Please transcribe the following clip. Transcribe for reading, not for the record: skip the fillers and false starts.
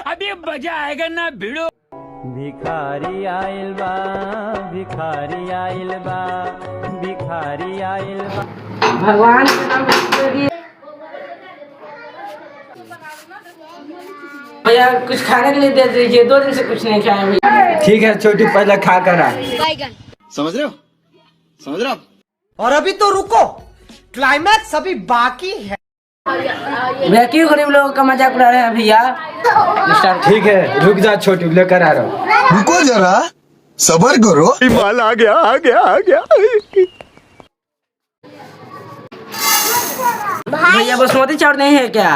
अभी मजा आएगा ना भिड़ो। भिखारी आइल बा, भिखारी आइल बा, भिखारी आइल बा। भगवान के नाम पे भैया कुछ खाने के लिए दे दीजिए, 2 दिन से कुछ नहीं खाया भैया। ठीक है छोटू, पहले खा कर आ। समझ रहे हो, समझ रहे हो आप? और अभी तो रुको, क्लाइमैक्स अभी बाकी है। भैया क्यों गरीब लोगों का मजाक उड़ा रहे हैं भैया? ठीक है रुक जा छोटू, लेकर आ रहा हूँ। रुको जरा, सबर करो। माल आ गया आ गया आ गया। भैया बासमती चावल नहीं है क्या?